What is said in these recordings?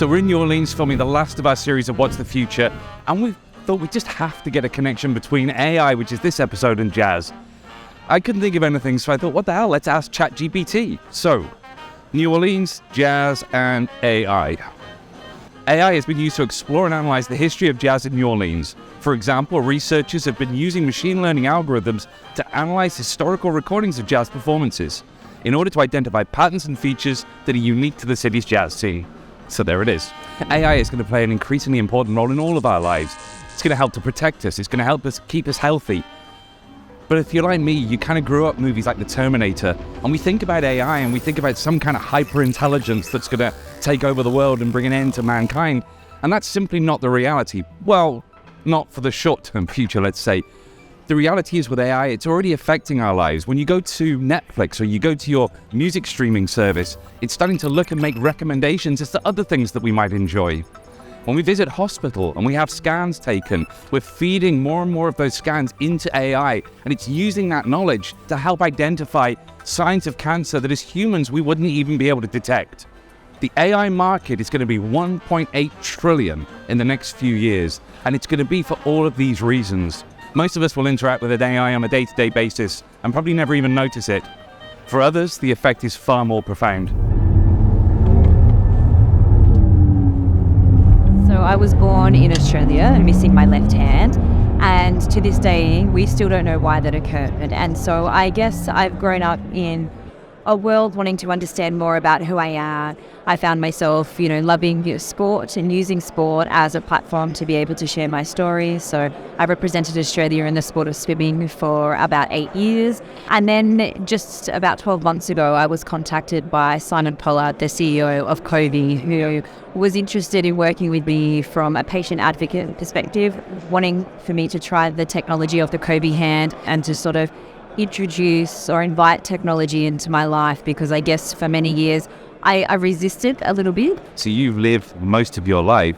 So we're in New Orleans filming the last of our series of What's the Future, and we thought we just have to get a connection between AI, which is this episode, and jazz. I couldn't think of anything, so I thought, what the hell, let's ask ChatGPT. So, New Orleans, jazz, and AI. AI has been used to explore and analyze the history of jazz in New Orleans. For example, researchers have been using machine learning algorithms to analyze historical recordings of jazz performances in order to identify patterns and features that are unique to the city's jazz scene. So there it is. AI is going to play an increasingly important role in all of our lives. It's going to help to protect us. It's going to help us keep us healthy. But if you're like me, you kind of grew up movies like The Terminator, and we think about AI and we think about some kind of hyper-intelligence that's going to take over the world and bring an end to mankind. And that's simply not the reality. Well, not for the short-term future, let's say. The reality is with AI, it's already affecting our lives. When you go to Netflix or you go to your music streaming service, it's starting to look and make recommendations as to other things that we might enjoy. When we visit hospital and we have scans taken, we're feeding more and more of those scans into AI, and it's using that knowledge to help identify signs of cancer that as humans we wouldn't even be able to detect. The AI market is going to be 1.8 trillion in the next few years, and it's going to be for all of these reasons. Most of us will interact with an AI on a day-to-day basis and probably never even notice it. For others, the effect is far more profound. So I was born in Australia, missing my left hand, and to this day, we still don't know why that occurred. And so I guess I've grown up in a world wanting to understand more about who I am. I found myself, loving sport and using sport as a platform to be able to share my stories. So I represented Australia in the sport of swimming for about 8 years. And then just about 12 months ago, I was contacted by Simon Pollard, the CEO of Covi, who was interested in working with me from a patient advocate perspective, wanting for me to try the technology of the Covi hand and to sort of introduce or invite technology into my life, because I guess for many years I resisted a little bit. So you've lived most of your life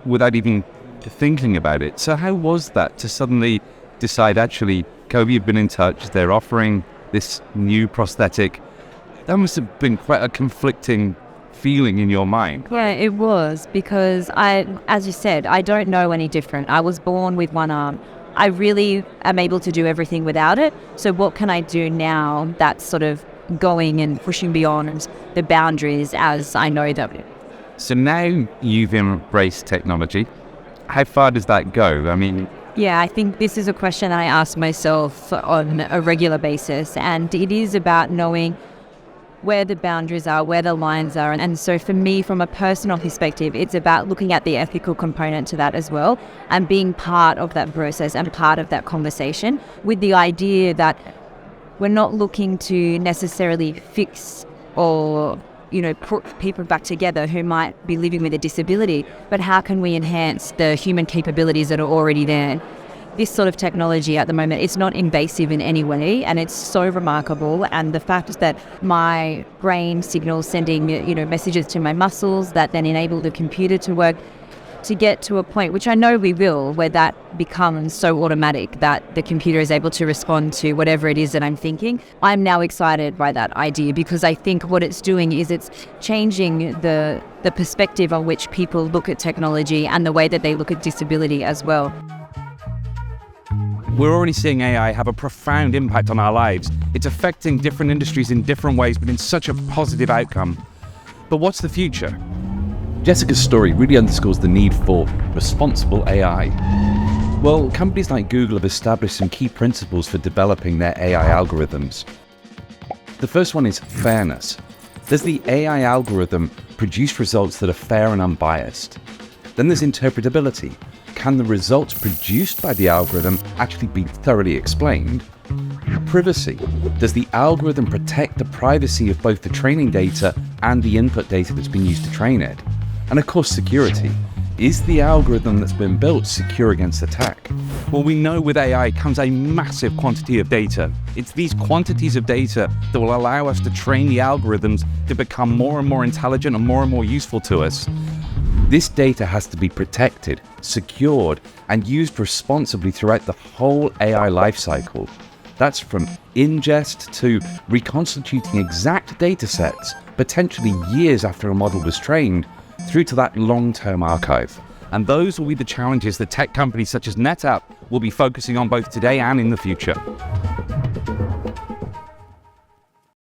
without even thinking about it. So how was that to suddenly decide, actually, Covi have been in touch, they're offering this new prosthetic? That must have been quite a conflicting feeling in your mind. Yeah, it was, because as you said, I don't know any different. I was born with one arm. I really am able to do everything without it. So what can I do now that's sort of going and pushing beyond the boundaries as I know them? So now you've embraced technology. How far does that go? Yeah, I think this is a question I ask myself on a regular basis. And it is about knowing where the boundaries are, where the lines are. And so for me, from a personal perspective, it's about looking at the ethical component to that as well, and being part of that process and part of that conversation, with the idea that we're not looking to necessarily fix or put people back together who might be living with a disability, but how can we enhance the human capabilities that are already there? This sort of technology at the moment, it's not invasive in any way, and it's so remarkable. And the fact that my brain signals sending, messages to my muscles that then enable the computer to work, to get to a point, which I know we will, where that becomes so automatic that the computer is able to respond to whatever it is that I'm thinking. I'm now excited by that idea, because I think what it's doing is it's changing the perspective on which people look at technology and the way that they look at disability as well. We're already seeing AI have a profound impact on our lives. It's affecting different industries in different ways, but in such a positive outcome. But what's the future? Jessica's story really underscores the need for responsible AI. Well, companies like Google have established some key principles for developing their AI algorithms. The first one is fairness. Does the AI algorithm produce results that are fair and unbiased? Then there's interpretability. Can the results produced by the algorithm actually be thoroughly explained? Privacy. Does the algorithm protect the privacy of both the training data and the input data that's been used to train it? And of course, security. Is the algorithm that's been built secure against attack? Well, we know with AI comes a massive quantity of data. It's these quantities of data that will allow us to train the algorithms to become more and more intelligent and more useful to us. This data has to be protected, secured, and used responsibly throughout the whole AI lifecycle. That's from ingest to reconstituting exact data sets, potentially years after a model was trained, through to that long-term archive. And those will be the challenges that tech companies such as NetApp will be focusing on both today and in the future.